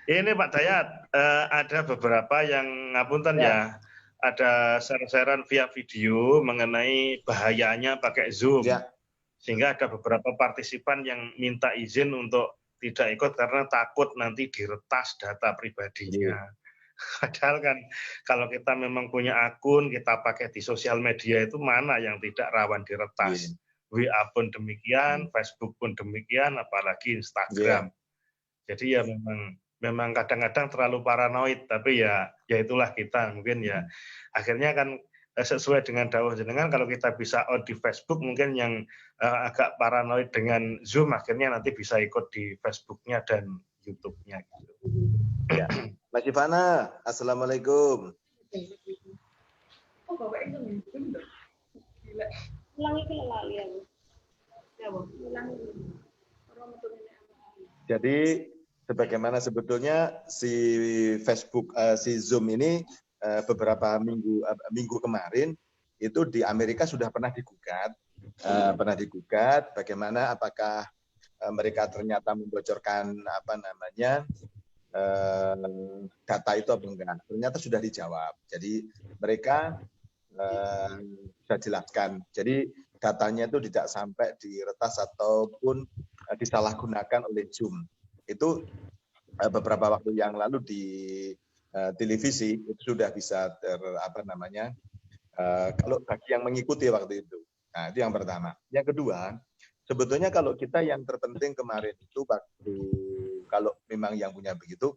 Ini Pak Dayat, ada beberapa yang ngapunten ya, ada share-sharean via video mengenai bahayanya pakai Zoom. Sehingga ada beberapa partisipan yang minta izin untuk tidak ikut karena takut nanti diretas data pribadinya. Padahal kan kalau kita memang punya akun, kita pakai di sosial media itu mana yang tidak rawan diretas. WA pun demikian, Facebook pun demikian, apalagi Instagram. Jadi ya memang kadang-kadang terlalu paranoid, tapi ya itulah kita mungkin ya. Akhirnya kan sesuai dengan dawuh jenengan, kalau kita bisa out di Facebook, mungkin yang agak paranoid dengan Zoom akhirnya nanti bisa ikut di Facebooknya dan YouTube-nya. Gitu. Ya. Mas Ivana, Assalamualaikum. Jadi sebagaimana sebetulnya si Facebook, si Zoom ini beberapa minggu kemarin itu di Amerika sudah pernah digugat, bagaimana apakah mereka ternyata membocorkan data itu apa enggak. Ternyata sudah dijawab. Jadi mereka sudah jelaskan. Jadi datanya itu tidak sampai diretas ataupun disalahgunakan oleh Zoom. Itu beberapa waktu yang lalu di televisi itu sudah bisa kalau bagi yang mengikuti waktu itu. Nah, itu yang pertama. Yang kedua, sebetulnya kalau kita yang terpenting kemarin itu waktu kalau memang yang punya begitu,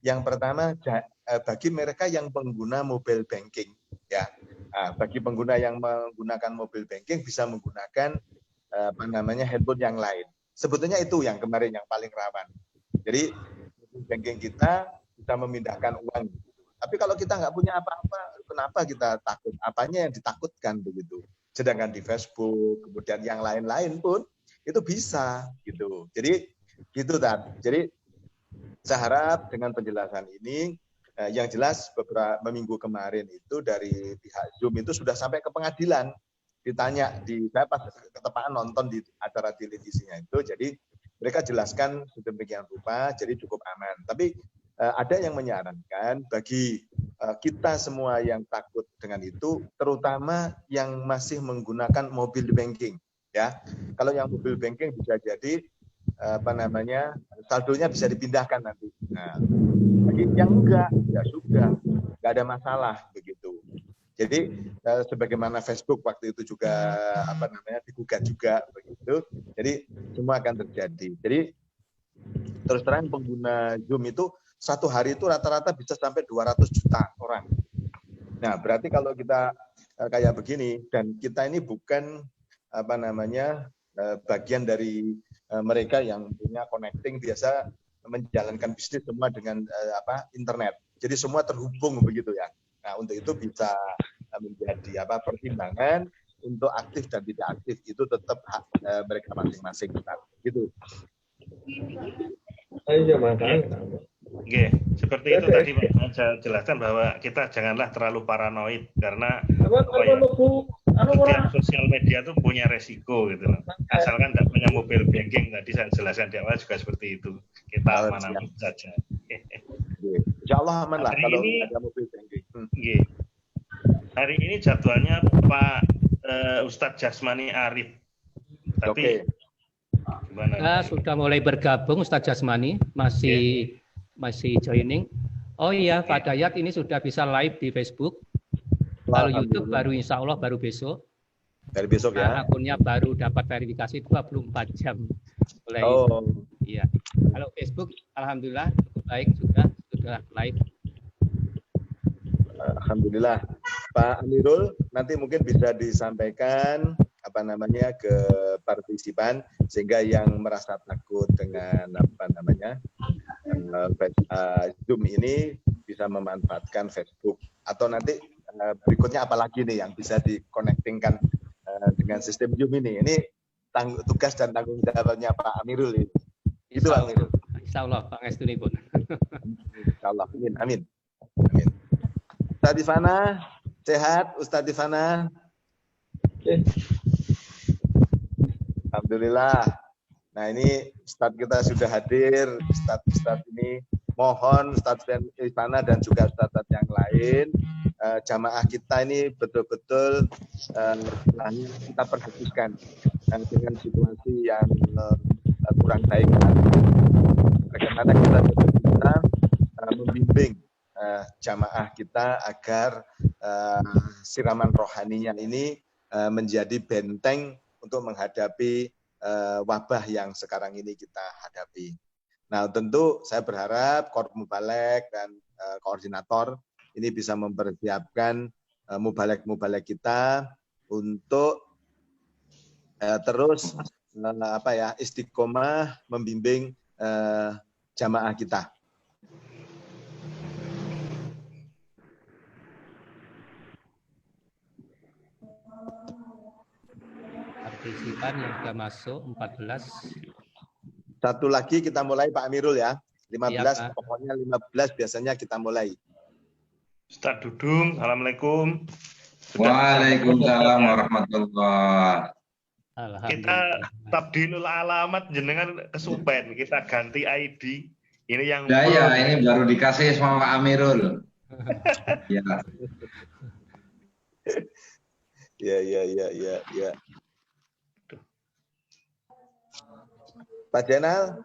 yang pertama bagi mereka yang pengguna mobile banking, ya, bagi pengguna yang menggunakan mobile banking bisa menggunakan handphone yang lain. Sebetulnya itu yang kemarin yang paling rawan. Jadi mobile banking kita bisa memindahkan uang. Tapi kalau kita nggak punya apa-apa, kenapa kita takut? Apanya yang ditakutkan begitu? Sedangkan di Facebook, kemudian yang lain-lain pun itu bisa gitu. Jadi gitu Tan. Jadi saya harap dengan penjelasan ini yang jelas beberapa minggu kemarin itu dari pihak Zoom itu sudah sampai ke pengadilan. Ditanya saya pas ketepaan nonton di acara televisinya itu, jadi mereka jelaskan sedemikian rupa, jadi cukup aman. Tapi ada yang menyarankan bagi kita semua yang takut dengan itu, terutama yang masih menggunakan mobile banking, ya. Kalau yang mobile banking bisa jadi saldonya bisa dipindahkan nanti. Nah, bagi yang enggak, ya sudah, enggak ada masalah begitu. Jadi sebagaimana Facebook waktu itu juga digugat juga begitu. Jadi semua akan terjadi. Jadi terus terang pengguna Zoom itu satu hari itu rata-rata bisa sampai 200 juta orang. Nah, berarti kalau kita kayak begini dan kita ini bukan bagian dari mereka yang punya connecting biasa menjalankan bisnis semua dengan internet. Jadi semua terhubung begitu ya. Nah, untuk itu bisa menjadi pertimbangan untuk aktif dan tidak aktif itu tetap hak mereka masing-masing gitu. Ayo makan. Oke, seperti itu tadi Pak, saya jelaskan bahwa kita janganlah terlalu paranoid karena setiap sosial media itu punya resiko gitu loh. Asalkan tidak punya mobile banking, tadi saya jelaskan di awal juga seperti itu. Kita aman-aman saja. Insya Allah aman lah kalau ada mobile banking. Hari ini jadwalnya Pak Ustadz Jasmani Arif. Tapi gimana? Sudah mulai bergabung Ustadz Jasmani, masih joining. Oh iya, Pak Dayat ini sudah bisa live di Facebook. Kalau YouTube baru insya Allah baru besok. Dari besok ya. Akunnya baru dapat verifikasi 24 jam. Iya. Kalau Facebook alhamdulillah cukup baik sudah live. Alhamdulillah. Pak Amirul nanti mungkin bisa disampaikan ke partisipan sehingga yang merasa takut dengan Zoom ini bisa memanfaatkan Facebook atau nanti berikutnya apalagi nih yang bisa di-connectingkan dengan sistem Zoom ini. Ini tugas dan tanggung jawabnya Pak Amirul ini. Itu Pak Amirul. Insyaallah Pak Ngestuni pun. Insyaallah. Amin. Ustadz Ivana, sehat Ustadz Ivana? Alhamdulillah. Nah ini Ustadz kita sudah hadir, Ustadz ini mohon Ustadz Ivana dan juga Ustadz yang lain, jamaah kita ini betul-betul kita perhatikan dengan situasi yang kurang baik. Bagaimana kita bisa membimbing jamaah kita agar siraman rohaninya ini menjadi benteng untuk menghadapi wabah yang sekarang ini kita hadapi. Nah, tentu saya berharap Korp Mubalek dan koordinator ini bisa mempersiapkan mubalek-mubalek kita untuk terus istiqomah membimbing jamaah kita. Partisipan yang sudah masuk 14. Satu lagi kita mulai Pak Amirul ya. 15 ya, pokoknya 15 biasanya kita mulai. Ustaz Dudung, Assalamualaikum. Waalaikumsalam warahmatullahi. Kita tabdilul alamat jenengan kesupen, kita ganti ID. Ini yang ya, ini baru dikasih sama Pak Amirul. Ya. Ya. Pak Jenal,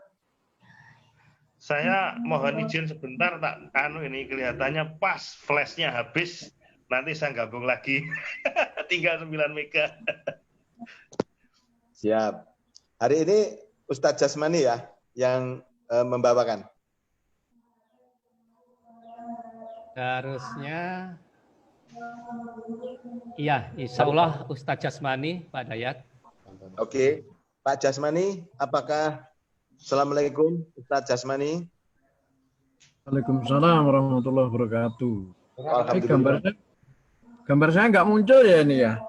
saya mohon izin sebentar, tak ini kelihatannya pas flashnya habis, nanti saya gabung lagi. Tinggal 9 mega. Siap. Hari ini Ustadz Jasmani ya yang membawakan. Harusnya iya, insya Allah Ustadz Jasmani, Pak Dayat. Oke, Pak Jasmani, apakah Assalamualaikum Ustadz Jasmani? Waalaikumsalam warahmatullahi wabarakatuh. Alhamdulillah. Gambar saya nggak muncul ya ini ya?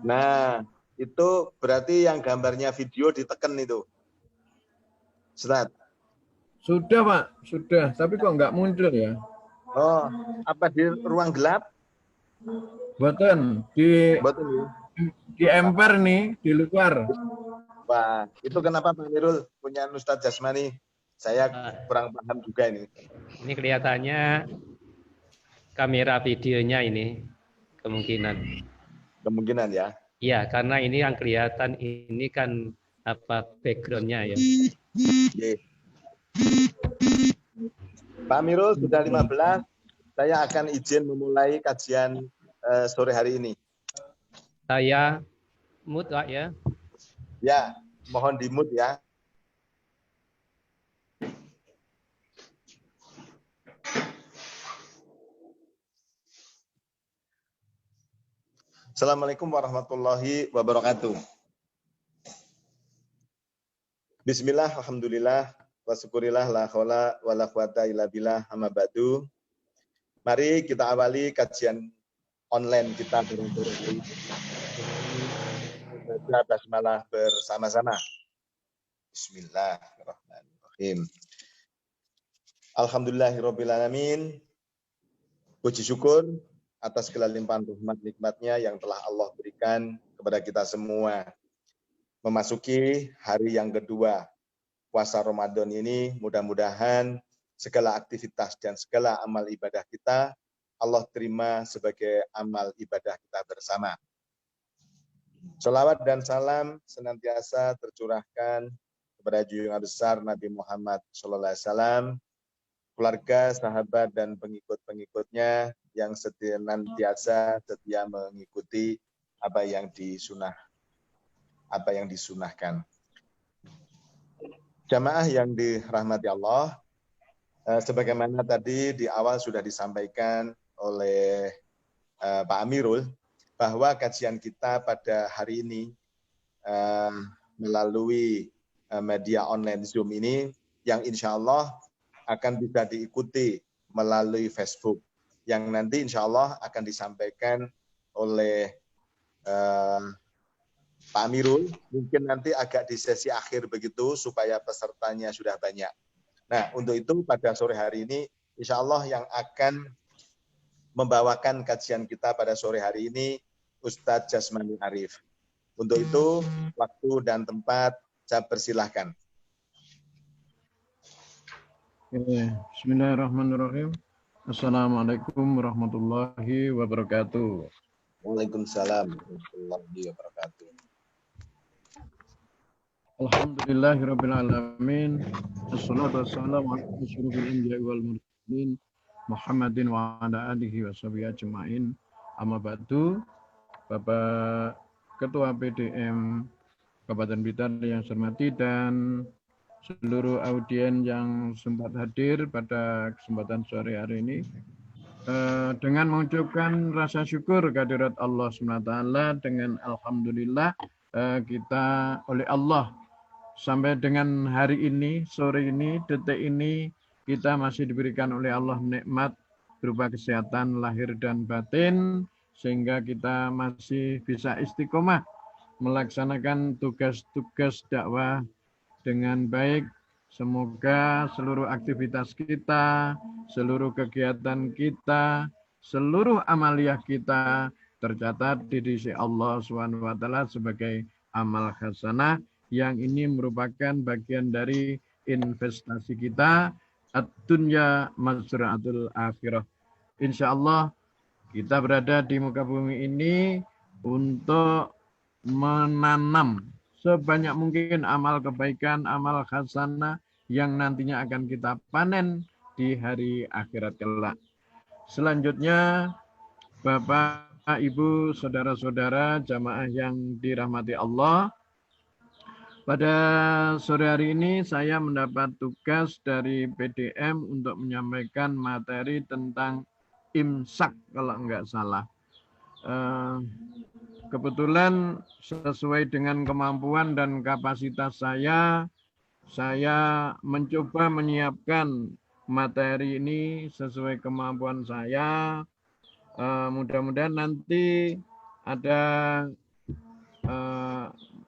Nah, itu berarti yang gambarnya video diteken itu. Ustadz. Sudah Pak, sudah. Tapi kok nggak muncul ya? Oh, apa di ruang gelap? Boten, di emper nih, di luar. Wah, itu kenapa Pak Amirul punya Ustadz Jasmani? Saya kurang paham juga ini. Ini kelihatannya kamera videonya ini kemungkinan ya. Iya, karena ini yang kelihatan ini kan backgroundnya ya. Pak Amirul sudah 15. Saya akan izin memulai kajian sore hari ini. Saya mute Pak ya. Ya, mohon di-mute ya. Assalamualaikum warahmatullahi wabarakatuh. Bismillah, alhamdulillah, wa syukurillah, la haula wa la quwata illa billah, amma ba'du. Mari kita awali kajian online kita bareng-bareng. Baca basmalah bersama-sama. Bismillahirrahmanirrahim. Alhamdulillahirabbil alamin. Puji syukur atas segala limpahan rahmat nikmatnya yang telah Allah berikan kepada kita semua. Memasuki hari yang kedua puasa Ramadan ini, mudah-mudahan segala aktivitas dan segala amal ibadah kita Allah terima sebagai amal ibadah kita bersama. Shalawat dan salam senantiasa tercurahkan kepada junjungan besar Nabi Muhammad SAW, keluarga, sahabat, dan pengikut-pengikutnya yang senantiasa setia mengikuti apa yang disunahkan. Jamaah yang dirahmati Allah, sebagaimana tadi di awal sudah disampaikan oleh Pak Amirul, bahwa kajian kita pada hari ini melalui media online Zoom ini yang insya Allah akan bisa diikuti melalui Facebook yang nanti insya Allah akan disampaikan oleh Pak Amirul, mungkin nanti agak di sesi akhir begitu supaya pesertanya sudah banyak. Nah, untuk itu pada sore hari ini insya Allah yang akan membawakan kajian kita pada sore hari ini Ustadz Jasmani Arif. Untuk itu, waktu dan tempat saya persilahkan. Bismillahirrahmanirrahim. Assalamualaikum warahmatullahi wabarakatuh. Waalaikumsalam warahmatullahi wabarakatuh. Alhamdulillahirabbil alamin. Wassalatu wassalamu ala asyrofil anbiya'i wal mursalin Muhammadin wa ala alihi washabihi ajmain. Amma ba'du. Bapak Ketua PDM Kabupaten Blitar yang saya hormati dan seluruh audien yang sempat hadir pada kesempatan sore hari ini, dengan mengucapkan rasa syukur kehadirat Allah SWT, dengan alhamdulillah kita oleh Allah sampai dengan hari ini, sore ini, detik ini, kita masih diberikan oleh Allah nikmat berupa kesehatan lahir dan batin, sehingga kita masih bisa istiqomah melaksanakan tugas-tugas dakwah dengan baik. Semoga seluruh aktivitas kita, seluruh kegiatan kita, seluruh amaliyah kita tercatat di sisi Allah SWT sebagai amal hasanah, yang ini merupakan bagian dari investasi kita, ad-dunya mazra'atul akhirah. Insya Allah kita berada di muka bumi ini untuk menanam sebanyak mungkin amal kebaikan, amal hasanah yang nantinya akan kita panen di hari akhirat kelak. Selanjutnya, Bapak, Ibu, saudara-saudara, jamaah yang dirahmati Allah, pada sore hari ini saya mendapat tugas dari PDM untuk menyampaikan materi tentang imsak kalau enggak salah. Kebetulan sesuai dengan kemampuan dan kapasitas saya mencoba menyiapkan materi ini sesuai kemampuan saya. Mudah-mudahan nanti ada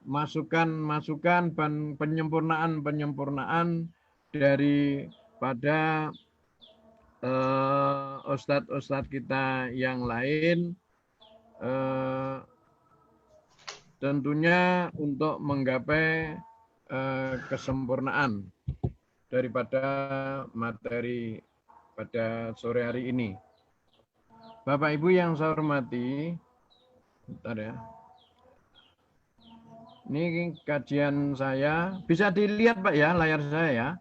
masukan-masukan dan penyempurnaan daripada ustadz-ustadz kita yang lain, tentunya untuk menggapai kesempurnaan daripada materi pada sore hari ini. Bapak Ibu yang saya hormati, bentar ya. Ini kajian saya, bisa dilihat Pak ya layar saya ya?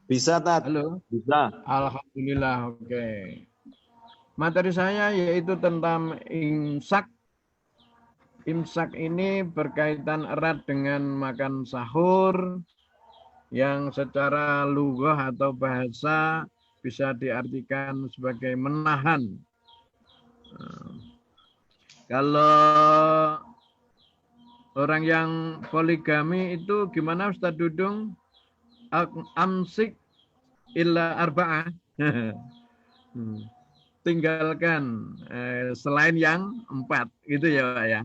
Bisa, Tat? Halo? Bisa. Alhamdulillah, oke. Materi saya yaitu tentang imsak. Imsak ini berkaitan erat dengan makan sahur, yang secara lughah atau bahasa bisa diartikan sebagai menahan. Kalau orang yang poligami itu gimana Ustaz Dudung? Amsik illa arba'ah. Tinggalkan selain yang 4, gitu ya Pak ya.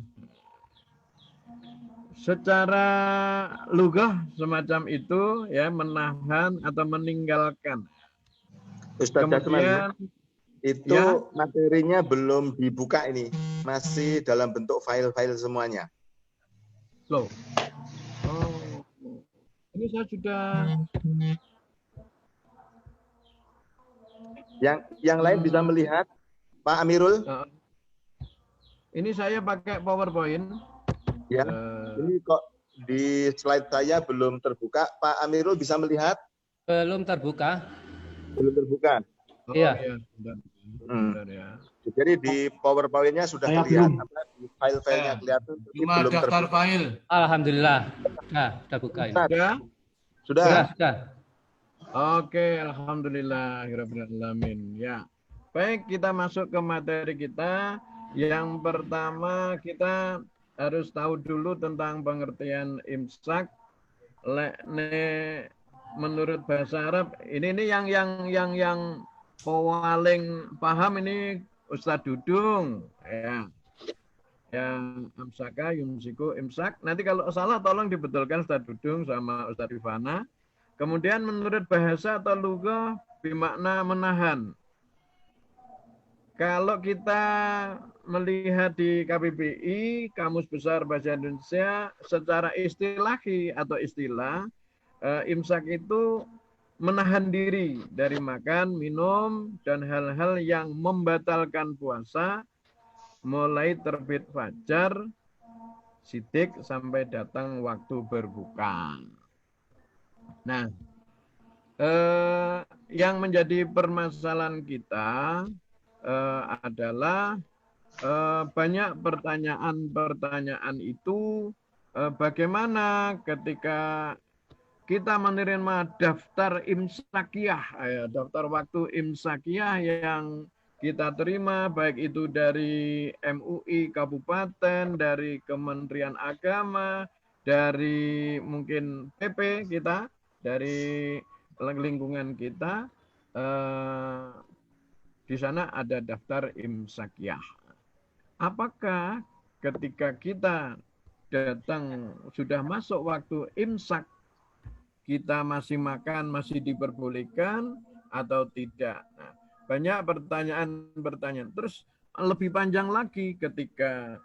Secara lughah semacam itu ya, menahan atau meninggalkan. Ustaz Kemudian itu ya, materinya belum dibuka ini, masih dalam bentuk file-file semuanya. Loh. Oh. Ini saya sudah. Yang lain bisa melihat, Pak Amirul? Ini saya pakai PowerPoint. Ya, ini kok di slide saya belum terbuka. Pak Amirul bisa melihat? Belum terbuka. Belum terbuka. Iya. Bentar ya. Jadi di PowerPoint-nya sudah kelihatan, di file-filenya kelihatan. Cuma daftar file. Alhamdulillah. Sudah buka ini. Sudah. Oke, alhamdulillahirabbil alamin. Ya. Baik, kita masuk ke materi kita. Yang pertama kita harus tahu dulu tentang pengertian imsak. Menurut bahasa Arab, ini yang paling paham ini Ustadz Dudung, ya. Yang amsaka, yumsiku, imsak. Nanti kalau salah tolong dibetulkan Ustadz Dudung sama Ustadz Rifana. Kemudian menurut bahasa atau lughah bermakna menahan. Kalau kita melihat di KBBI, Kamus Besar Bahasa Indonesia, secara istilahi atau istilah, imsak itu menahan diri dari makan, minum, dan hal-hal yang membatalkan puasa mulai terbit fajar sidik sampai datang waktu berbuka. Nah, yang menjadi permasalahan kita adalah banyak pertanyaan-pertanyaan itu bagaimana ketika kita menerima daftar imsakiyah, daftar waktu imsakiyah yang kita terima, baik itu dari MUI Kabupaten, dari Kementerian Agama, dari mungkin PP kita, dari lingkungan kita, di sana ada daftar imsakiyah. Apakah ketika kita datang sudah masuk waktu imsak, kita masih makan, masih diperbolehkan atau tidak? Nah, banyak pertanyaan-pertanyaan. Terus lebih panjang lagi ketika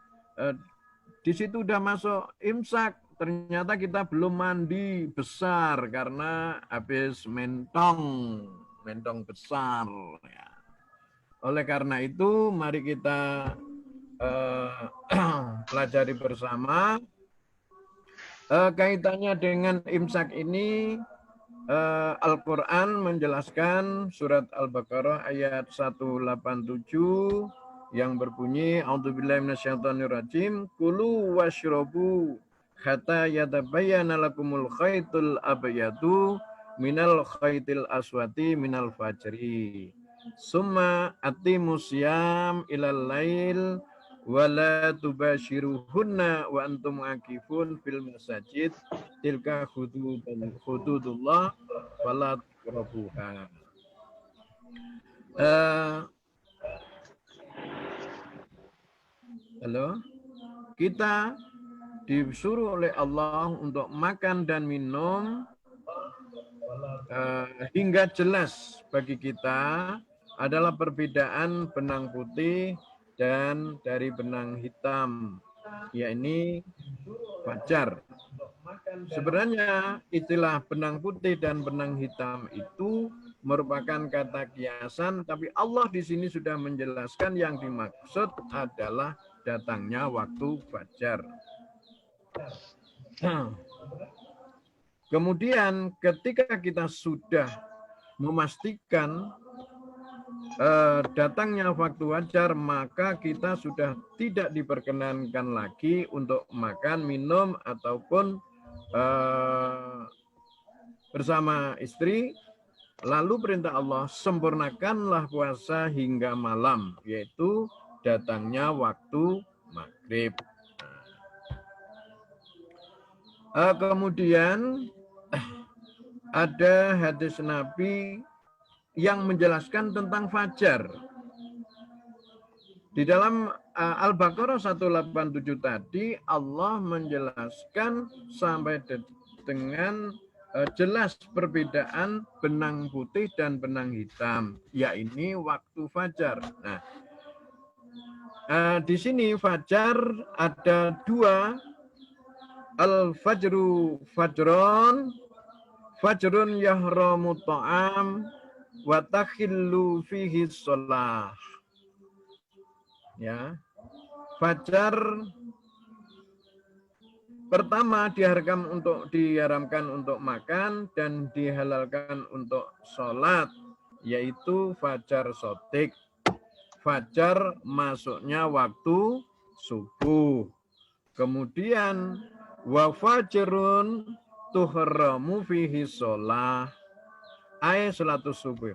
di situ udah masuk imsak, ternyata kita belum mandi besar karena habis mentong besar. Ya. Oleh karena itu, mari kita pelajari bersama kaitannya dengan imsak ini. Al-Quran menjelaskan surat Al-Baqarah ayat 187 yang berbunyi A'udzubillahi minasyaitonirrajim kulu washrobu hatta yatabayyana lakumul khaitul abyadu minal khaitil aswati minal fajri summa atimus syam ilal lail wala tubashiruhunna wa antum akifun fil masajid tilka hududullah wala taqrabuha. Halo, kita disuruh oleh Allah untuk makan dan minum hingga jelas bagi kita adalah perbedaan benang putih dan dari benang hitam, yakni fajar. Sebenarnya istilah benang putih dan benang hitam itu merupakan kata kiasan, tapi Allah di sini sudah menjelaskan yang dimaksud adalah datangnya waktu fajar. Kemudian ketika kita sudah memastikan datangnya waktu wajar, maka kita sudah tidak diperkenankan lagi untuk makan, minum, ataupun bersama istri. Lalu perintah Allah, sempurnakanlah puasa hingga malam, yaitu datangnya waktu maghrib. Kemudian ada hadis Nabi yang menjelaskan tentang fajar. Di dalam Al-Baqarah 187 tadi, Allah menjelaskan sampai dengan jelas perbedaan benang putih dan benang hitam, yakni waktu fajar. Nah, di sini fajar ada dua, al-fajru fajron, fajrun yahramu ta'am, wa takhillu fihi sholah. Ya, fajar pertama diharamkan untuk makan dan dihalalkan untuk sholat, yaitu fajar sotik. Fajar masuknya waktu subuh. Kemudian wa fajrun tuhramu fihi sholah, ay sholatus subuh,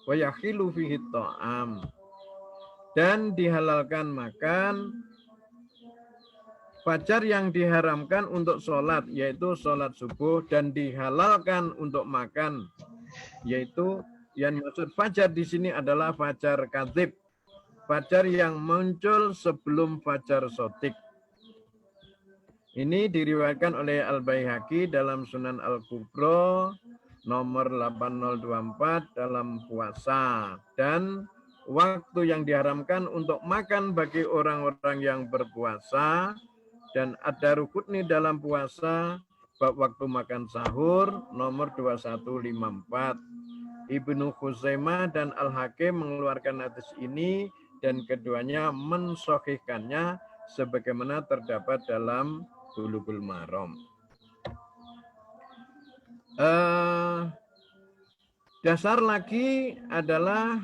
wa yakhilu fihi ta'am, dan dihalalkan makan. Fajar yang diharamkan untuk sholat, yaitu sholat subuh, dan dihalalkan untuk makan, yaitu yang maksud fajar di sini adalah fajar kadzib, fajar yang muncul sebelum fajar sotik. Ini diriwayatkan oleh Al-Baihaqi dalam Sunan Al-Kubra nomor 8024 dalam puasa. Dan waktu yang diharamkan untuk makan bagi orang-orang yang berpuasa dan ada rukun dalam puasa, bab waktu makan sahur nomor 2154. Ibnu Khuzaimah dan Al-Hakim mengeluarkan hadis ini dan keduanya mensahihkannya sebagaimana terdapat dalam Bulughul Maram. Dasar lagi adalah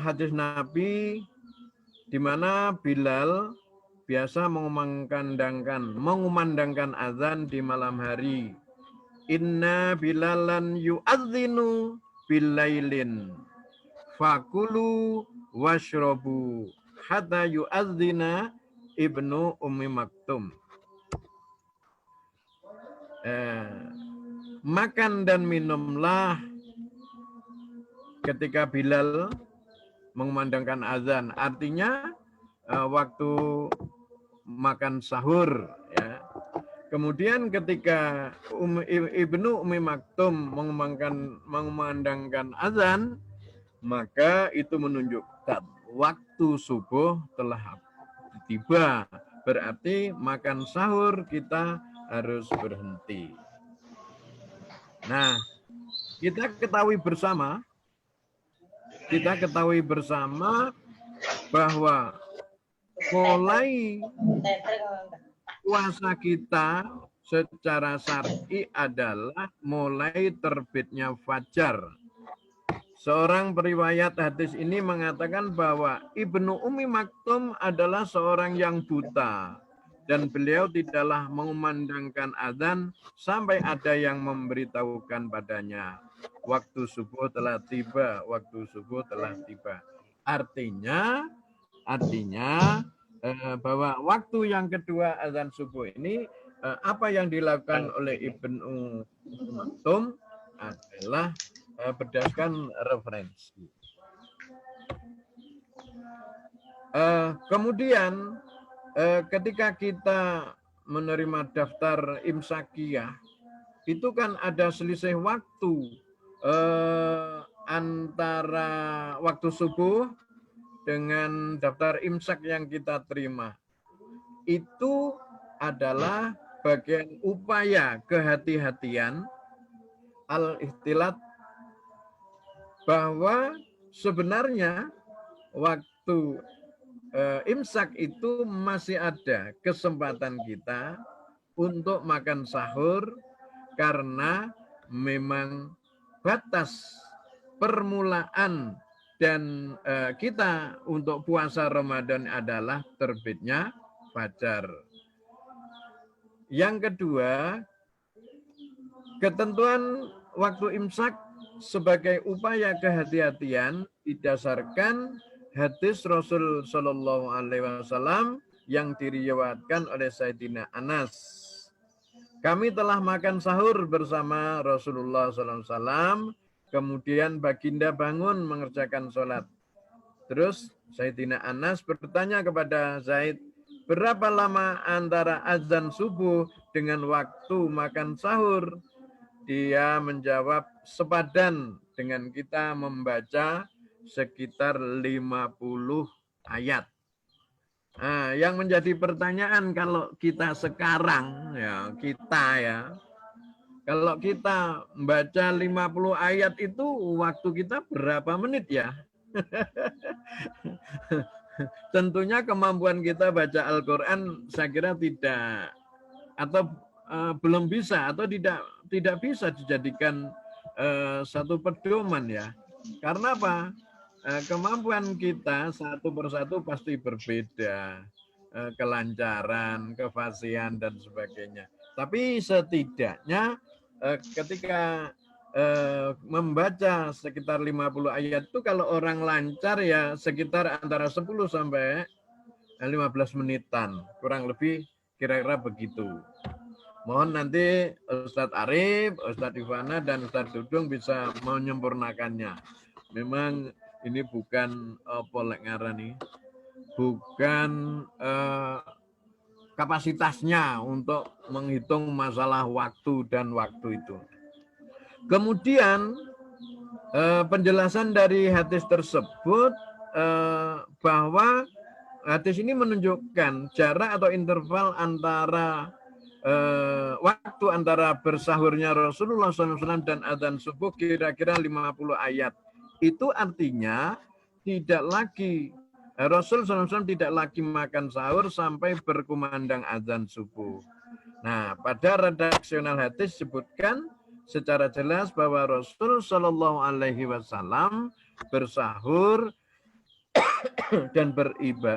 hadis Nabi di mana Bilal biasa mengumandangkan azan di malam hari. Inna bilalan yu'adzinu bilailin fakulu washrobu hatta yu'adzina Ibnu Ummi Maktum. Makan dan minumlah ketika Bilal mengumandangkan azan. Artinya waktu makan sahur, ya. Kemudian ketika Ibnu Ummi Maktum mengumandangkan azan, maka itu menunjukkan waktu subuh telah tiba. Berarti makan sahur kita harus berhenti. Nah, kita ketahui bersama bahwa mulai puasa kita secara syar'i adalah mulai terbitnya fajar. Seorang periwayat hadis ini mengatakan bahwa Ibnu Ummi Maktum adalah seorang yang buta dan beliau tidaklah mengumandangkan azan sampai ada yang memberitahukan padanya waktu subuh telah tiba, waktu subuh telah tiba. Artinya bahwa waktu yang kedua azan subuh ini apa yang dilakukan oleh Ibnu Maktum adalah berdasarkan referensi. Kemudian ketika kita menerima daftar imsakiyah, itu kan ada selisih waktu antara waktu subuh dengan daftar imsak yang kita terima. Itu adalah bagian upaya kehati-hatian al-ihtilat, bahwa sebenarnya waktu imsak itu masih ada kesempatan kita untuk makan sahur, karena memang batas permulaan dan kita untuk puasa Ramadan adalah terbitnya fajar. Yang kedua, ketentuan waktu imsak sebagai upaya kehati-hatian didasarkan hadis Rasul Shallallahu Alaihi Wasallam yang diriwayatkan oleh Sayyidina Anas. Kami telah makan sahur bersama Rasulullah Sallallahu Alaihi Wasallam. Kemudian baginda bangun mengerjakan sholat. Terus Sayyidina Anas bertanya kepada Zaid, berapa lama antara azan subuh dengan waktu makan sahur? Dia menjawab, sepadan dengan kita membaca sekitar 50 ayat. Nah, yang menjadi pertanyaan kalau kita sekarang, kalau kita membaca 50 ayat itu waktu kita berapa menit ya? Tentunya kemampuan kita baca Al-Quran saya kira tidak, atau belum bisa, atau tidak bisa dijadikan satu pedoman ya. Karena apa? Kemampuan kita satu persatu pasti berbeda, kelancaran, kefasihan dan sebagainya. Tapi setidaknya ketika membaca sekitar 50 ayat itu kalau orang lancar ya sekitar antara 10 sampai 15 menitan, kurang lebih kira-kira begitu. Mohon nanti Ustadz Arif, Ustadz Ivana dan Ustadz Dudung bisa menyempurnakannya. Memang ini bukan bukan kapasitasnya untuk menghitung masalah waktu dan waktu itu. Kemudian penjelasan dari hadis tersebut bahwa hadis ini menunjukkan jarak atau interval antara waktu antara bersahurnya Rasulullah SAW dan adzan subuh kira-kira 50 ayat. Itu artinya tidak lagi Rasul SAW tidak lagi makan sahur sampai berkumandang adzan subuh. Nah, pada redaksional hadis disebutkan secara jelas bahwa Rasul Shallallahu Alaihi Wasallam bersahur dan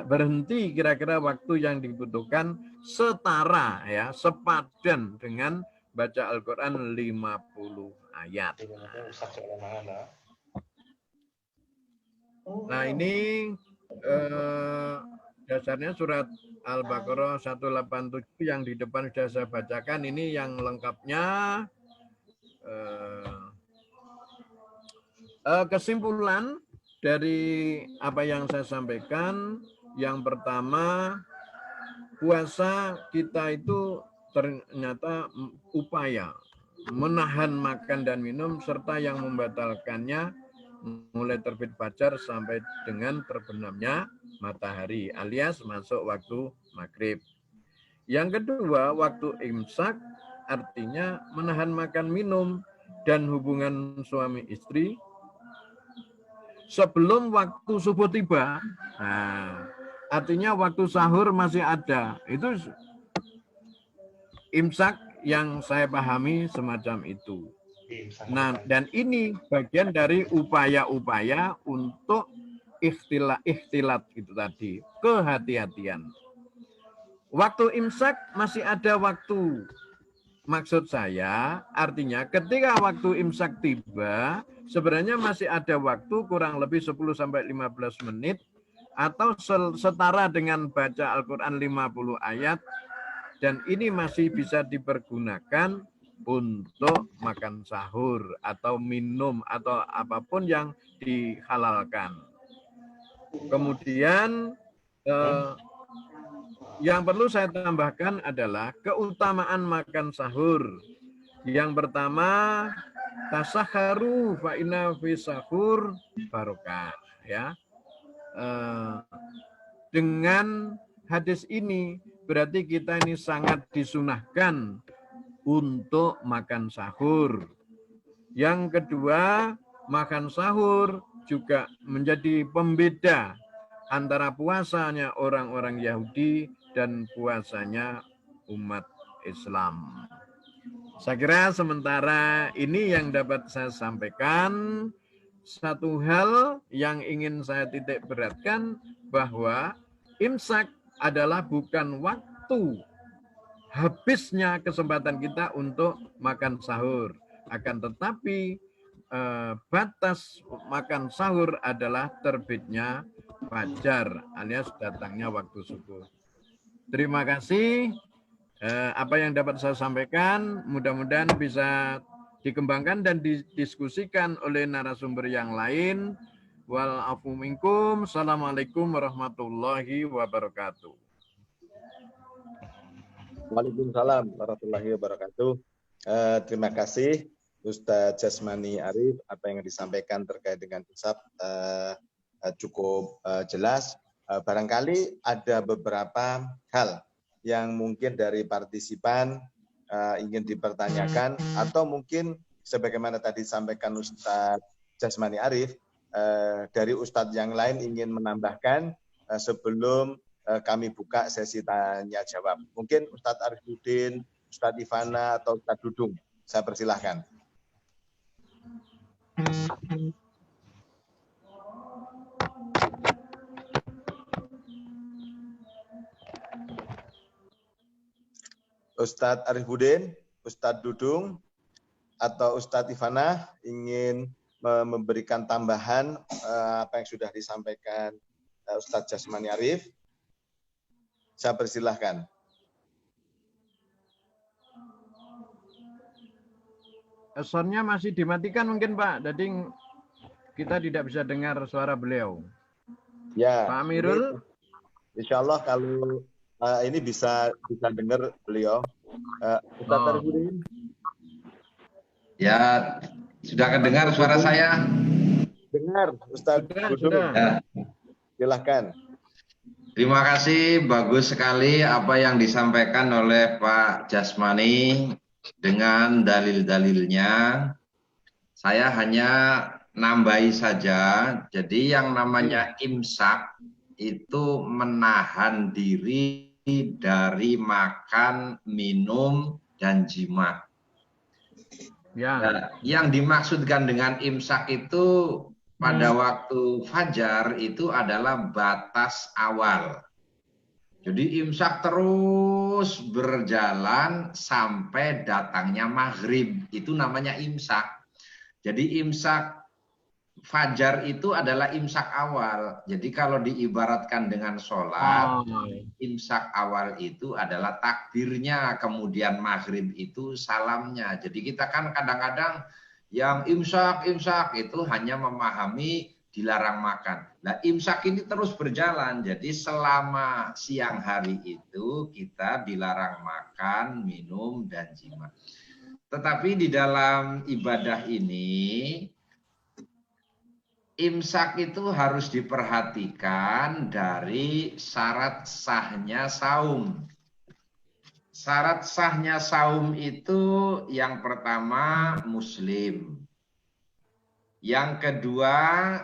berhenti kira-kira waktu yang dibutuhkan setara ya, sepadan dengan baca Al-Qur'an 50 ayat. Nah, ini dasarnya surat Al-Baqarah 187 yang di depan sudah saya bacakan. Ini yang lengkapnya. Kesimpulan dari apa yang saya sampaikan, yang pertama, puasa kita itu ternyata upaya menahan makan dan minum serta yang membatalkannya mulai terbit fajar sampai dengan terbenamnya matahari alias masuk waktu maghrib. Yang kedua, waktu imsak artinya menahan makan minum dan hubungan suami istri sebelum waktu subuh tiba. Nah, artinya waktu sahur masih ada. Itu imsak yang saya pahami semacam itu. Nah, dan ini bagian dari upaya-upaya untuk ikhtilat itu tadi, kehati-hatian. Waktu imsak masih ada waktu. Maksud saya, artinya ketika waktu imsak tiba, sebenarnya masih ada waktu kurang lebih 10-15 menit atau setara dengan baca Al-Quran 50 ayat, dan ini masih bisa dipergunakan untuk makan sahur atau minum atau apapun yang dihalalkan. Kemudian yang perlu saya tambahkan adalah keutamaan makan sahur. Yang pertama, tasahharu fa inna fi sahur barokah, ya. Dengan hadis ini berarti kita ini sangat disunahkan untuk makan sahur. Yang kedua, makan sahur juga menjadi pembeda antara puasanya orang-orang Yahudi dan puasanya umat Islam. Saya kira sementara ini yang dapat saya sampaikan. Satu hal yang ingin saya titik beratkan bahwa imsak adalah bukan waktu habisnya kesempatan kita untuk makan sahur. Akan tetapi batas makan sahur adalah terbitnya fajar alias datangnya waktu subuh. Terima kasih. Apa yang dapat saya sampaikan mudah-mudahan bisa dikembangkan dan didiskusikan oleh narasumber yang lain. Walafu minkum. Assalamualaikum warahmatullahi wabarakatuh. Waalaikumsalam warahmatullahi wabarakatuh. Terima kasih Ustadz Jasmani Arif, apa yang disampaikan terkait dengan hisab cukup jelas. Barangkali ada beberapa hal yang mungkin dari partisipan ingin dipertanyakan atau mungkin sebagaimana tadi disampaikan Ustadz Jasmani Arif, dari Ustadz yang lain ingin menambahkan sebelum kami buka sesi tanya jawab. Mungkin Ustadz Arifuddin, Ustadz Ivana atau Ustadz Dudung, saya persilahkan. Ustadz Arifuddin, Ustadz Dudung, atau Ustadz Ivana ingin memberikan tambahan apa yang sudah disampaikan Ustadz Jasmani Arif. Saya persilahkan. Soundnya masih dimatikan mungkin Pak, jadi kita tidak bisa dengar suara beliau. Ya. Pak Amirul. Insya Allah kalau ini bisa dengar beliau. Ustadz Arifuddin. Ya, sudah kedengar suara saya? Dengar, Ustadz Dudung. Ya. Silahkan. Terima kasih, bagus sekali apa yang disampaikan oleh Pak Jasmani dengan dalil-dalilnya. Saya hanya nambahi saja, jadi yang namanya imsak itu menahan diri dari makan, minum, dan jima. Ya. Nah, yang dimaksudkan dengan imsak itu pada waktu fajar itu adalah batas awal. Jadi imsak terus berjalan sampai datangnya maghrib. Itu namanya imsak. Jadi imsak fajar itu adalah imsak awal. Jadi kalau diibaratkan dengan sholat, imsak awal itu adalah takbirnya, kemudian maghrib itu salamnya. Jadi kita kan kadang-kadang yang imsak itu hanya memahami dilarang makan. Nah, imsak ini terus berjalan. Jadi selama siang hari itu kita dilarang makan, minum, dan jima. Tetapi di dalam ibadah ini, imsak itu harus diperhatikan dari syarat sahnya saum. Syarat sahnya saum itu yang pertama muslim. Yang kedua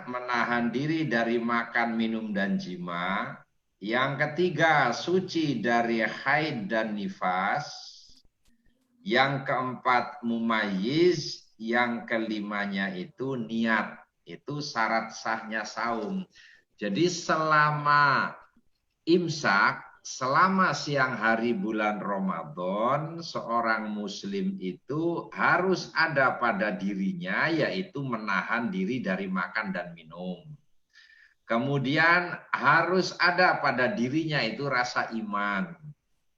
menahan diri dari makan, minum, dan jima. Yang ketiga suci dari haid dan nifas. Yang keempat mumayyiz. Yang kelimanya itu niat. Itu syarat sahnya saum. Jadi selama imsak, selama siang hari bulan Ramadan, seorang muslim itu harus ada pada dirinya, yaitu menahan diri dari makan dan minum. Kemudian harus ada pada dirinya itu rasa iman.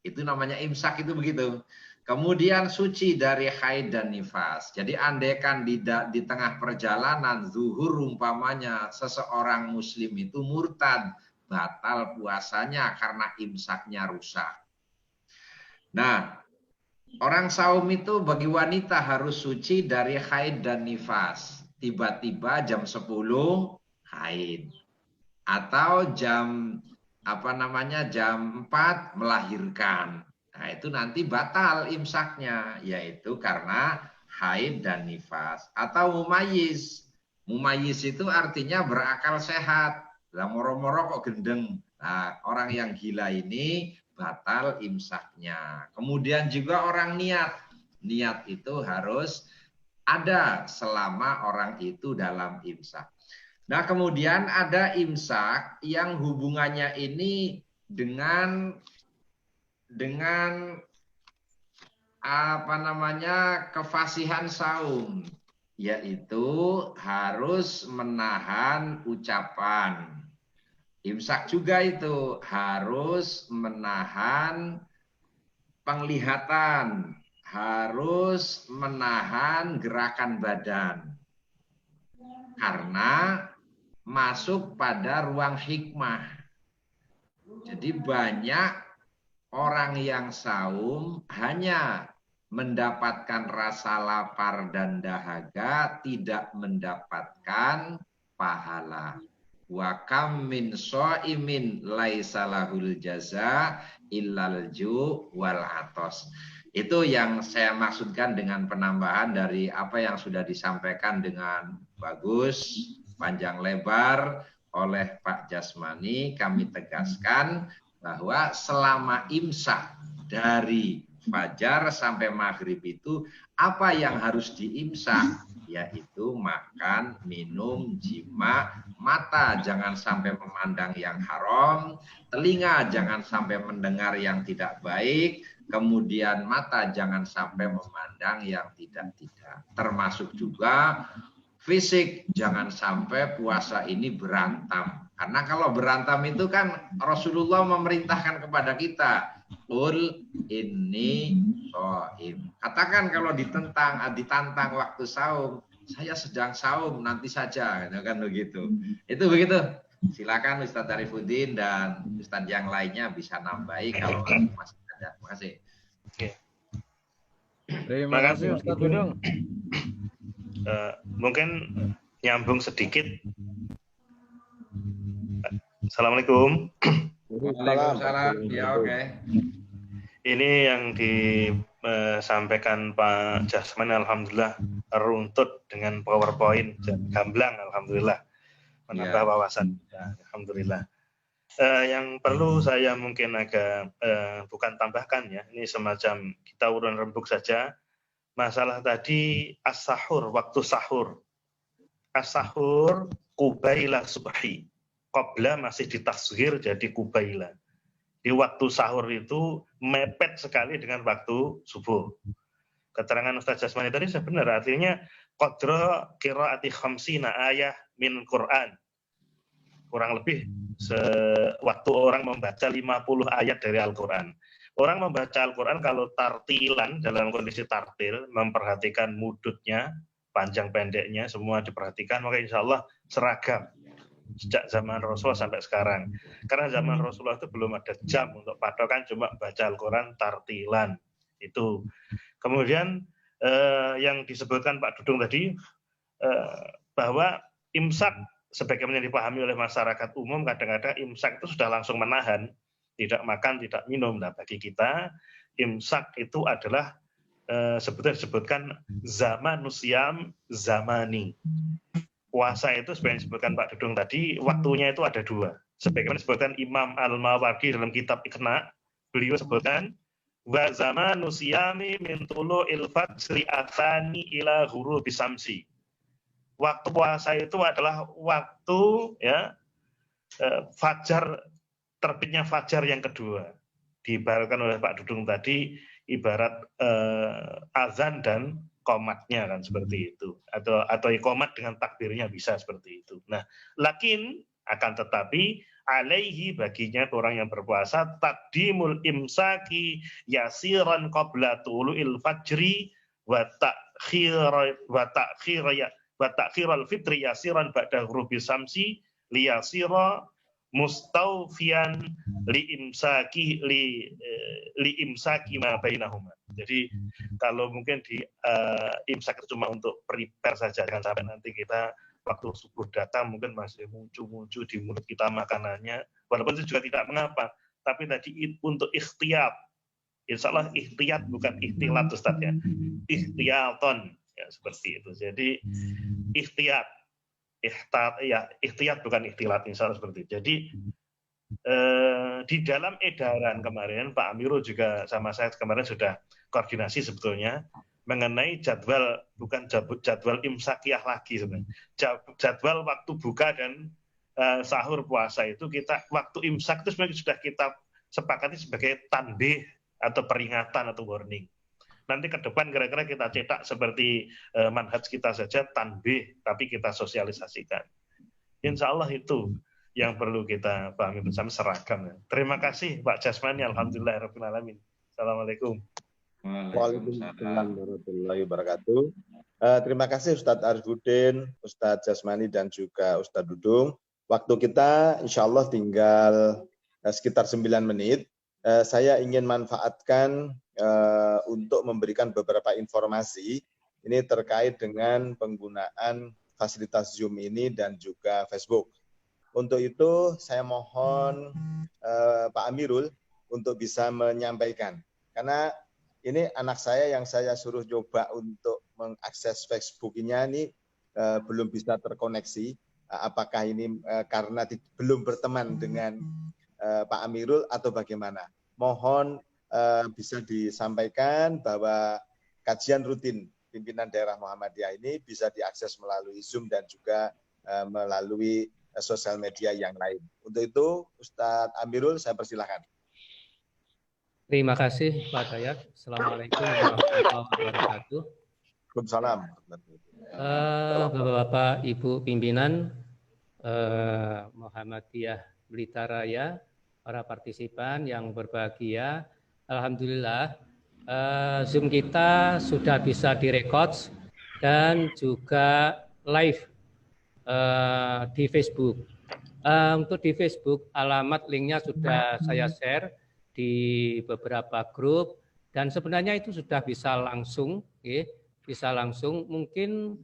Itu namanya imsak, itu begitu. Kemudian suci dari haid dan nifas. Jadi andaikan di tengah perjalanan zuhur umpamanya seseorang muslim itu murtad, batal puasanya karena imsaknya rusak. Nah, orang saum itu bagi wanita harus suci dari haid dan nifas. Tiba-tiba jam 10 haid. Atau jam jam 4 melahirkan. Nah, itu nanti batal imsaknya, yaitu karena haid dan nifas. Atau mumayyiz. Mumayyiz itu artinya berakal sehat. Lah moro-moro kok gendeng. Nah, orang yang gila ini batal imsaknya. Kemudian juga orang niat. Niat itu harus ada selama orang itu dalam imsak. Nah, kemudian ada imsak yang hubungannya ini dengan kefasihan saum, yaitu harus menahan ucapan. Imsak juga itu harus menahan penglihatan, harus menahan gerakan badan. Karena masuk pada ruang hikmah. Jadi banyak orang yang saum hanya mendapatkan rasa lapar dan dahaga, tidak mendapatkan pahala. Wa kam min shaimin laisa lahul jaza illal ju wal atos. Itu yang saya maksudkan dengan penambahan dari apa yang sudah disampaikan dengan bagus, panjang lebar oleh Pak Jasmani. Kami tegaskan bahwa selama imsak dari fajar sampai maghrib itu apa yang harus diimsak, yaitu makan, minum, jima, mata jangan sampai memandang yang haram, telinga jangan sampai mendengar yang tidak baik, kemudian mata jangan sampai memandang yang tidak-tidak. Termasuk juga fisik, jangan sampai puasa ini berantam. Karena kalau berantam itu kan Rasulullah memerintahkan kepada kita, Qul inni shaim. Katakan kalau ditantang waktu saum, saya sedang saum, nanti saja, kan begitu. Itu begitu. Silakan Ustadz Arifuddin dan Ustadz yang lainnya bisa nambahi kalau masih ada. Terima kasih. Terima kasih Ustadz Dudung. Mungkin nyambung sedikit. Assalamualaikum. Waalaikumsalam. Ya, oke. Ini yang disampaikan Pak Jasman, alhamdulillah runtut dengan PowerPoint dan gamblang, alhamdulillah menambah wawasan. Alhamdulillah. Yang perlu saya mungkin agak bukan tambahkan ya, ini semacam kita urun rembuk saja. Masalah tadi as-sahur, waktu sahur. As-sahur kubaila subhi. Qabla masih ditasghir jadi kubaila. Di waktu sahur itu mepet sekali dengan waktu subuh. Keterangan Ustaz Jasmani tadi sebenarnya artinya qadra qiraati khamsina ayah min Quran. Kurang lebih waktu orang membaca 50 ayat dari Al-Quran. Orang membaca Al-Quran kalau tartilan, dalam kondisi tartil, memperhatikan mudutnya, panjang pendeknya, semua diperhatikan, maka insya Allah seragam. Sejak zaman Rasulullah sampai sekarang. Karena zaman Rasulullah itu belum ada jam untuk patokan, cuma baca Al-Quran tartilan. Itu. Kemudian yang disebutkan Pak Dudung tadi, bahwa imsak, sebagaimana dipahami oleh masyarakat umum, kadang-kadang imsak itu sudah langsung menahan, tidak makan, tidak minum. Nah, bagi kita, imsak itu adalah sebetulnya disebutkan zamanusiam zamani. Puasa itu sebenarnya disebutkan Pak Dudung tadi, waktunya itu ada dua. Sebagaimana disebutkan Imam Al-Mawardi dalam kitab Iqna, beliau sebutkan wa zamanusiyami min tulu'il fajri atsani ila ghurubi samsi. Waktu puasa itu adalah waktu ya fajar, terbitnya fajar yang kedua. Diibaratkan oleh Pak Dudung tadi ibarat azan dan qomatnya kan seperti itu, atau iqomat dengan takbirnya bisa seperti itu. Nah, lakin akan tetapi alaihi, baginya orang yang berpuasa, taqdimul imsaki yasiran qabla tulu'il fajri wa ta'khirul fitri yasiran ba'da ghurubi samsi liyasira mustawfiyan li imsaki ma bainahuma. Jadi kalau mungkin di imsak itu cuma untuk prepare saja, jangan sampai nanti kita waktu subuh datang mungkin masih muncul di mulut kita makanannya, walaupun itu juga tidak mengapa, tapi tadi untuk ikhtiyat. Insya Allah ikhtiyat bukan ikhtilat Ustaz ya, ikhtiyaton ya, seperti itu. Jadi ikhtiyat, ikhtiyat bukan ikhtilat, insya Allah seperti itu. Jadi di dalam edaran kemarin Pak Amirul juga sama saya kemarin sudah koordinasi sebetulnya mengenai jadwal, bukan jadwal imsakiyah lagi sebenarnya. Jadwal waktu buka dan sahur puasa itu kita, waktu imsak itu sebenarnya sudah kita sepakati sebagai tanbih atau peringatan atau warning. Nanti ke depan kira-kira kita cetak seperti manhaj kita saja, tanbih, tapi kita sosialisasikan. Insya Allah itu yang perlu kita pahami bersama, seragam. Terima kasih Pak Jasmani, alhamdulillahirabbil alamin. Assalamualaikum. Waalaikumsalam warahmatullahi wabarakatuh. Terima kasih Ustadz Arifudin, Ustadz Jasmani, dan juga Ustadz Dudung. Waktu kita insya Allah tinggal sekitar 9 menit. Saya ingin manfaatkan untuk memberikan beberapa informasi ini terkait dengan penggunaan fasilitas Zoom ini dan juga Facebook. Untuk itu saya mohon Pak Amirul untuk bisa menyampaikan, karena ini anak saya yang saya suruh coba untuk mengakses Facebooknya ini belum bisa terkoneksi. Apakah ini karena belum berteman dengan Pak Amirul atau bagaimana? Mohon bisa disampaikan bahwa kajian rutin pimpinan daerah Muhammadiyah ini bisa diakses melalui Zoom dan juga melalui sosial media yang lain. Untuk itu, Ustadz Amirul, saya persilahkan. Terima kasih Pak Dayat. Assalamualaikum warahmatullahi wabarakatuh. Waalaikumsalam. Bapak-bapak, Ibu pimpinan Muhammadiyah Blitar Raya, para partisipan yang berbahagia, alhamdulillah Zoom kita sudah bisa direkod dan juga live di Facebook. Untuk di Facebook, alamat linknya sudah saya share di beberapa grup, dan sebenarnya itu sudah bisa langsung, bisa langsung. Mungkin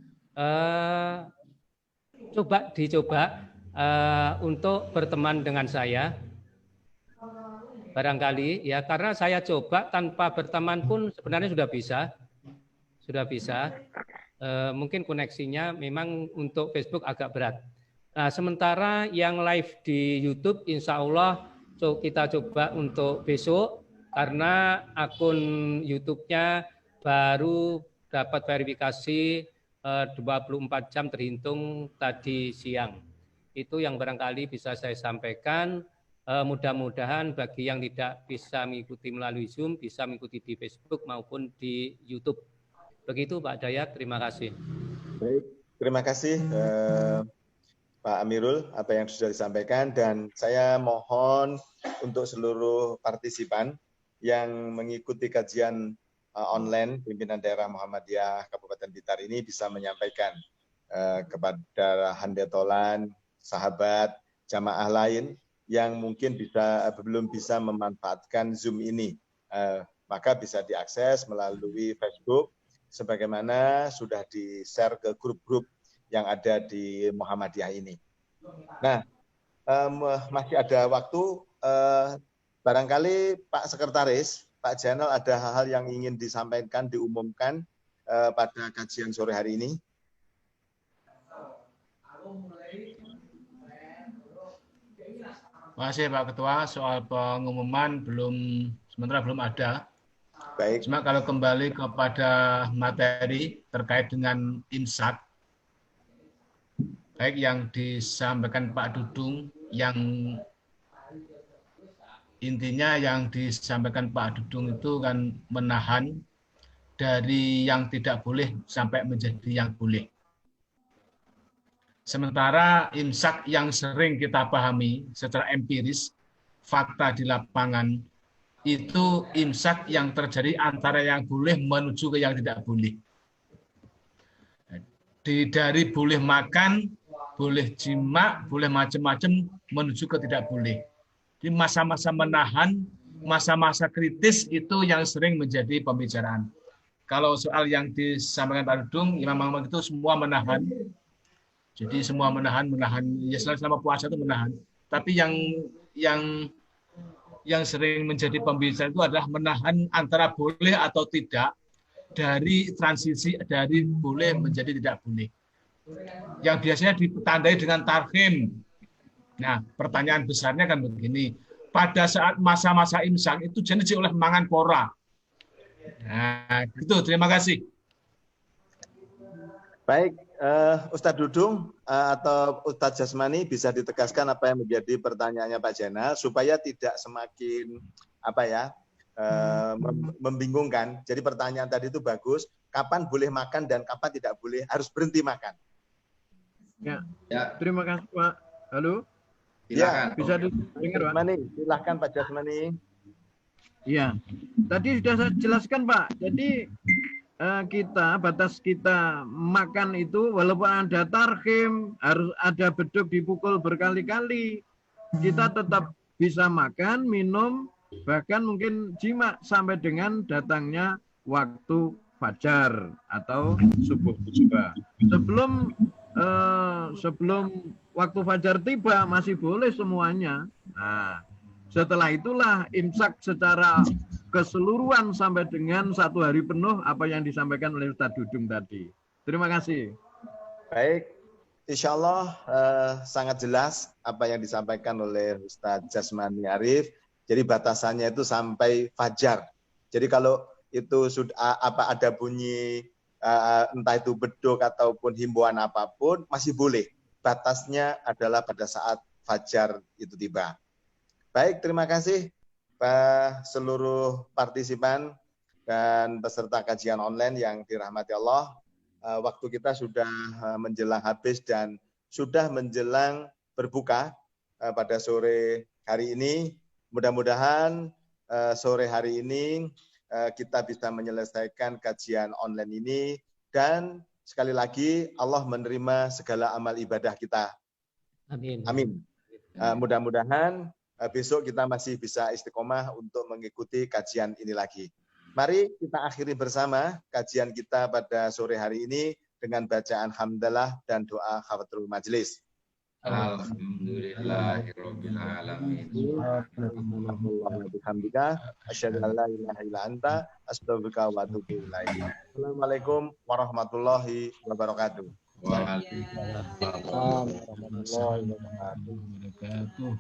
dicoba untuk berteman dengan saya. barangkali ya, karena saya coba tanpa berteman pun sebenarnya sudah bisa. Mungkin koneksinya memang untuk Facebook agak berat. Nah, sementara yang live di YouTube, insya Allah kita coba untuk besok, karena akun YouTube-nya baru dapat verifikasi 24 jam terhitung tadi siang. Itu yang barangkali bisa saya sampaikan. Mudah-mudahan bagi yang tidak bisa mengikuti melalui Zoom, bisa mengikuti di Facebook maupun di YouTube. Begitu Pak Dayat, terima kasih. Baik, terima kasih Pak Amirul apa yang sudah disampaikan, dan saya mohon untuk seluruh partisipan yang mengikuti kajian online pimpinan daerah Muhammadiyah Kabupaten Blitar ini bisa menyampaikan kepada handetolan, sahabat, jamaah lain yang mungkin belum bisa memanfaatkan Zoom ini, maka bisa diakses melalui Facebook sebagaimana sudah di-share ke grup-grup yang ada di Muhammadiyah ini. Nah, masih ada waktu, barangkali Pak Sekretaris, Pak Jainal ada hal-hal yang ingin disampaikan, diumumkan pada kajian sore hari ini. Terima kasih Pak Ketua, soal pengumuman sementara belum ada. Baik. Cuma kalau kembali kepada materi terkait dengan imsak, baik yang disampaikan Pak Dudung, yang intinya yang disampaikan Pak Dudung itu kan menahan dari yang tidak boleh sampai menjadi yang boleh. Sementara imsak yang sering kita pahami secara empiris, fakta di lapangan, itu imsak yang terjadi antara yang boleh menuju ke yang tidak boleh. Dari boleh makan, boleh jima, boleh macam-macam menuju ke tidak boleh. Di masa-masa menahan, masa-masa kritis itu yang sering menjadi pembicaraan. Kalau soal yang disampaikan Pak Dudung, Imam Muhammad itu semua menahan. Jadi semua menahan, ya selama puasa itu menahan. Tapi yang sering menjadi pembicaraan itu adalah menahan antara boleh atau tidak dari transisi dari boleh menjadi tidak boleh. Yang biasanya ditandai dengan tarhim. Nah, pertanyaan besarnya kan begini. Pada saat masa-masa imsak itu jenis oleh mangan pora. Nah, itu. Terima kasih. Baik, Ustadz Dudung atau Ustadz Jasmani bisa ditegaskan apa yang menjadi pertanyaannya Pak Jainal supaya tidak semakin membingungkan. Jadi pertanyaan tadi itu bagus. Kapan boleh makan dan kapan tidak boleh, harus berhenti makan. Ya. Terima kasih Pak. Halo. Ya, bisa didengar Pak. Silahkan Pak Jasmani. Iya, tadi sudah saya jelaskan Pak. Jadi batas kita makan itu walaupun ada tarhim, harus ada beduk dipukul berkali-kali, kita tetap bisa makan, minum, bahkan mungkin jima sampai dengan datangnya waktu fajar atau subuh juga. Sebelum waktu fajar tiba masih boleh semuanya. Nah, setelah itulah imsak secara keseluruhan sampai dengan 1 hari penuh apa yang disampaikan oleh Ustadz Dudung tadi. Terima kasih. Baik, insya Allah sangat jelas apa yang disampaikan oleh Ustadz Jasmani Arif. Jadi batasannya itu sampai fajar. Jadi kalau itu sudah ada bunyi entah itu beduk ataupun himbauan apapun masih boleh. Batasnya adalah pada saat fajar itu tiba. Baik, terima kasih Pak seluruh partisipan dan peserta kajian online yang dirahmati Allah. Waktu kita sudah menjelang habis dan sudah menjelang berbuka pada sore hari ini. Mudah-mudahan sore hari ini kita bisa menyelesaikan kajian online ini dan sekali lagi Allah menerima segala amal ibadah kita. Amin. Amin. Mudah-mudahan besok kita masih bisa istiqomah untuk mengikuti kajian ini lagi. Mari kita akhiri bersama kajian kita pada sore hari ini dengan bacaan hamdalah dan doa khafatul majlis. Alhamdulillahirabbil alamin. Alhamdulillah, asyhadu an la ilaha illa anta, astaghfiruka wa atubu ilaik. Assalamualaikum warahmatullahi wabarakatuh. Waalaikumsalam warahmatullahi wabarakatuh.